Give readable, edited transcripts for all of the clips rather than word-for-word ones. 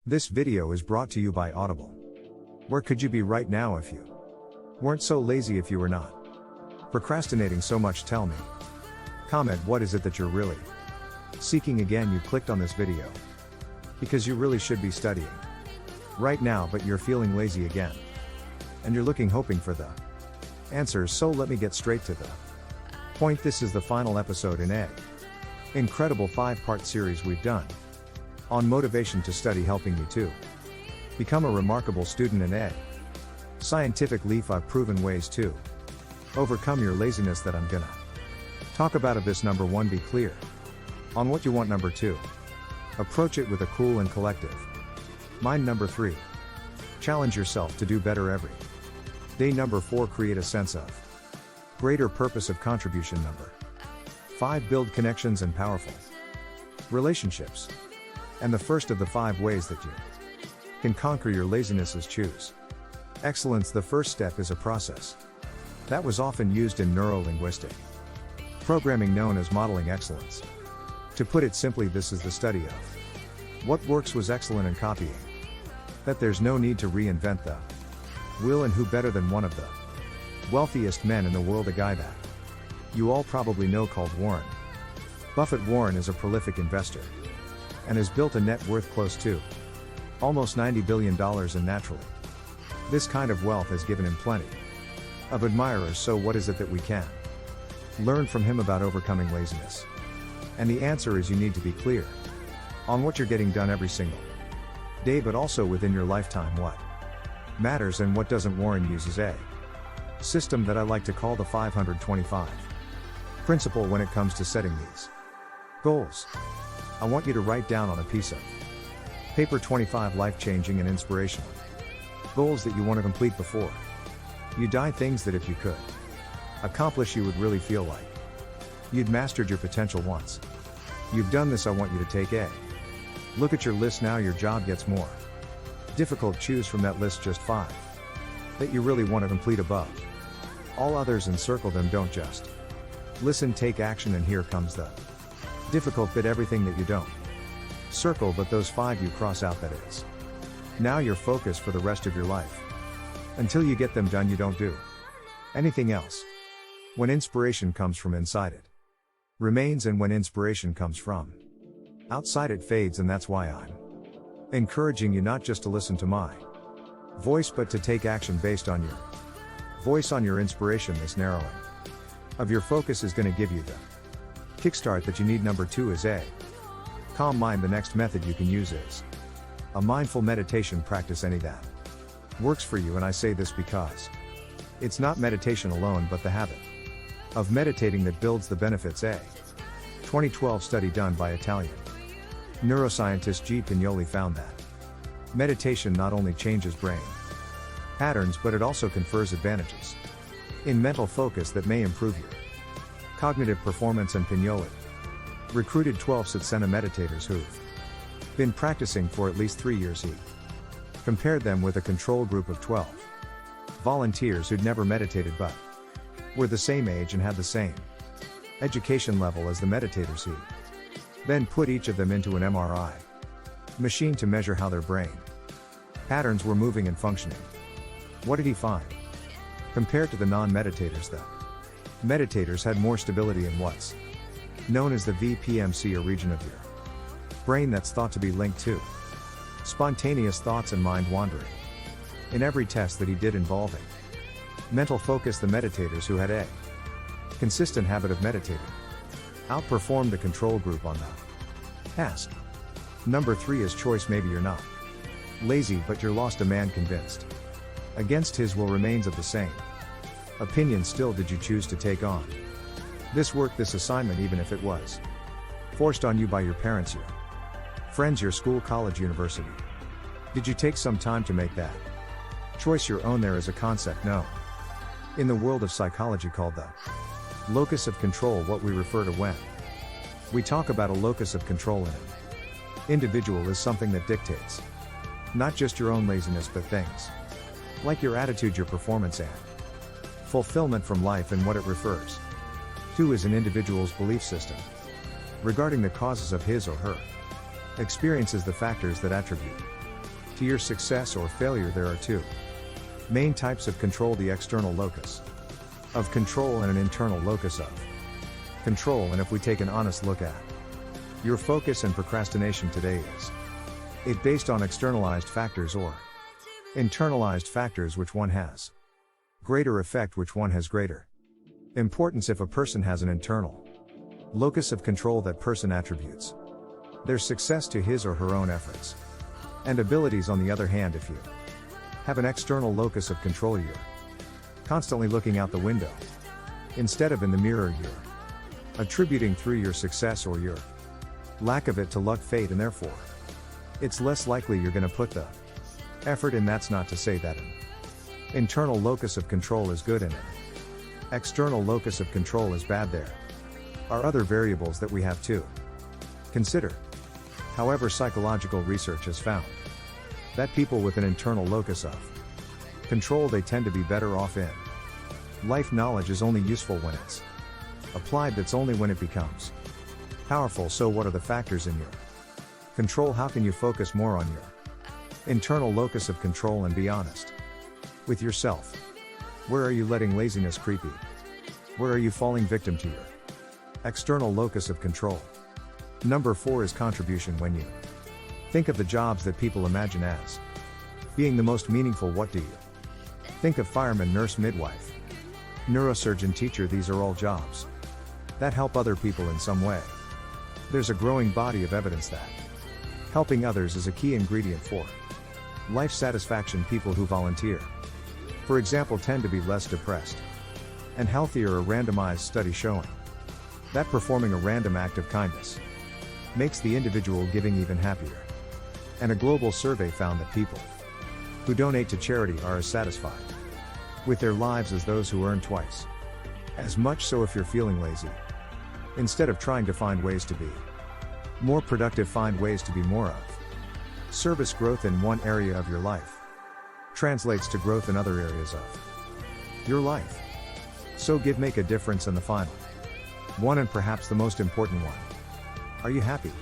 This video is brought to you by Audible. Where could you be right now if you weren't so lazy, if you were not procrastinating so much? Tell me. Comment what is it that you're really seeking. Again, you clicked on this video because you really should be studying right now, but you're feeling lazy again. And you're hoping for the answers, so let me get straight to the point. This is the final episode in a incredible 5-part series we've done on motivation to study, helping you to become a remarkable student in a scientific leaf. I've proven ways to overcome your laziness that I'm gonna talk about. Of this, number 1, be clear on what you want. Number 2, approach it with a cool and collective mind. Number 3, challenge yourself to do better every day. Number 4, create a sense of greater purpose of contribution. Number 5, build connections and powerful relationships. And the first of the 5 ways that you can conquer your laziness is choose excellence. The first step is a process that was often used in neuro-linguistic programming known as modeling excellence. To put it simply, this is the study of what works, was excellent, and copying that. There's no need to reinvent the wheel. And who better than one of the wealthiest men in the world, a guy that you all probably know, called Warren Buffett. Warren is a prolific investor and has built a net worth close to almost $90 billion, and naturally, this kind of wealth has given him plenty of admirers. So what is it that we can learn from him about overcoming laziness? And the answer is, you need to be clear on what you're getting done every single day, but also within your lifetime, what matters and what doesn't. Warren uses a system that I like to call the 525 principle when it comes to setting these goals. I want you to write down on a piece of paper 25 life-changing and inspirational goals that you want to complete before you die. Things that if you could accomplish, you would really feel like you'd mastered your potential. Once you've done this, I want you to take a look at your list. Now your job gets more difficult. Choose from that list just 5 that you really want to complete above all others and circle them. Don't just listen, take action. And here comes the difficult bit: everything that you don't circle, but those 5 you cross out. That is now your focus for the rest of your life. Until you get them done, you don't do anything else. When inspiration comes from inside, it remains, and when inspiration comes from outside, it fades. And that's why I'm encouraging you not just to listen to my voice, but to take action based on your voice, on your inspiration. This narrowing of your focus is going to give you the kickstart that you need. Number 2 is a calm mind. The next method you can use is a mindful meditation practice, any that works for you. And I say this because it's not meditation alone, but the habit of meditating that builds the benefits. A 2012 study done by Italian neuroscientist G. Pignoli found that meditation not only changes brain patterns, but it also confers advantages in mental focus that may improve your cognitive performance. And Pignoli recruited 12 Satsena meditators who've been practicing for at least 3 years. He compared them with a control group of 12 volunteers who'd never meditated but were the same age and had the same education level as the meditators. He then put each of them into an MRI machine to measure how their brain patterns were moving and functioning. What did he find? Compared to the non-meditators, the meditators had more stability in what's known as the VPMC, a region of your brain that's thought to be linked to spontaneous thoughts and mind wandering. In every test that he did involving mental focus, the meditators who had a consistent habit of meditating outperformed the control group on the task. Number 3 is choice. Maybe you're not lazy, but you're lost. A man convinced against his will remains of the same opinion. Still, did you choose to take on this work, this assignment, even if it was forced on you by your parents, your friends, your school, college, university? Did you take some time to make that choice your own? There is a concept known in the world of psychology called the locus of control, what we refer to when we talk about a locus of control in an individual is something that dictates not just your own laziness, but things like your attitude, your performance, and fulfillment from life. And what it refers to is an individual's belief system regarding the causes of his or her experiences, the factors that attribute To your success or failure there are two main types of control: the external locus of control and an internal locus of control. And if we take an honest look at your focus and procrastination today, is it based on externalized factors or internalized factors? Which one has greater effect? Which one has greater importance? If a person has an internal locus of control, that person attributes their success to his or her own efforts and abilities. On the other hand, if you have an external locus of control, you're constantly looking out the window instead of in the mirror. You're attributing through your success or your lack of it to luck, fate, and therefore it's less likely you're going to put the effort in. That's not to say that an internal locus of control is good and an external locus of control is bad. There are other variables that we have to consider. However, psychological research has found that people with an internal locus of control, they tend to be better off in life. Knowledge is only useful when it's applied. That's only when it becomes powerful. So what are the factors in your control? How can you focus more on your internal locus of control and be honest with yourself? Where are you letting laziness creep in? Where are you falling victim to your external locus of control? Number 4 is contribution. When you think of the jobs that people imagine as being the most meaningful, what do you think of? Fireman, nurse, midwife, neurosurgeon, teacher. These are all jobs that help other people in some way. There's a growing body of evidence that helping others is a key ingredient for life satisfaction. People who volunteer, for example, tend to be less depressed and healthier. A randomized study showing that performing a random act of kindness makes the individual giving even happier. And a global survey found that people who donate to charity are as satisfied with their lives as those who earn twice as much. So if you're feeling lazy, instead of trying to find ways to be more productive, find ways to be more of service. Growth in one area of your life translates to growth in other areas of your life. So make a difference. And the final one, and perhaps the most important one: are you happy?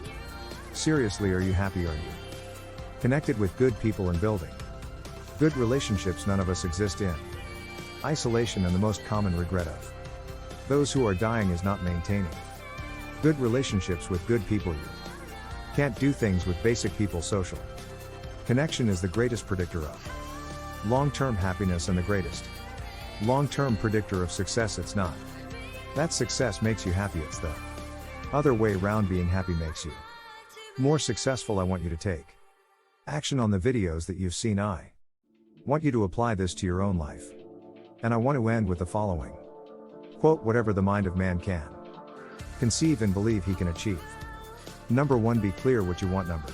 Seriously, are you happy? Are you connected with good people and building good relationships? None of us exist in isolation, and the most common regret of those who are dying is not maintaining good relationships with good people. You can't do things with basic people. Social connection is the greatest predictor of long-term happiness and the greatest long-term predictor of success. It's not that success makes you happy, it's the other way round. Being happy makes you more successful. I want you to take action on the videos that you've seen. I want you to apply this to your own life. And I want to end with the following quote: whatever the mind of man can conceive and believe, he can achieve. Number 1, be clear what you want. Number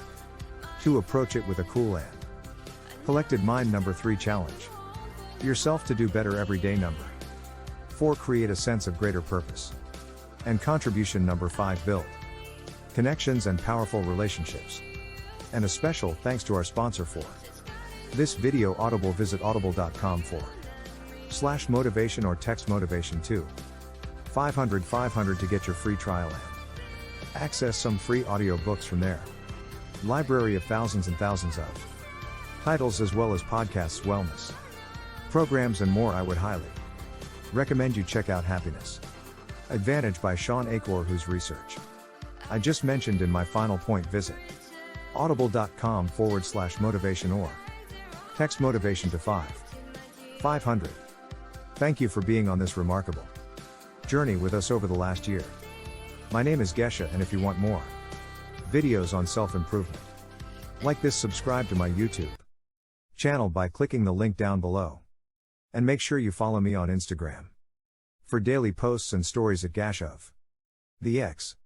2, approach it with a cool and collected mind. Number 3, challenge yourself to do better every day. Number 4, create a sense of greater purpose and contribution. Number 5, build connections and powerful relationships. And a special thanks to our sponsor for this video, Audible. Visit audible.com/motivation or text motivation to 500 to get your free trial and access some free audio books from their library of thousands and thousands of titles, as well as podcasts, wellness programs, and more. I would highly recommend you check out Happiness Advantage by Sean Achor, whose research I just mentioned in my final point. Visit audible.com/motivation or text motivation to 500. Thank you for being on this remarkable journey with us over the last year. My name is Geshe, and if you want more videos on self-improvement like this, subscribe to my YouTube channel by clicking the link down below. And make sure you follow me on Instagram for daily posts and stories at Geshe of the X.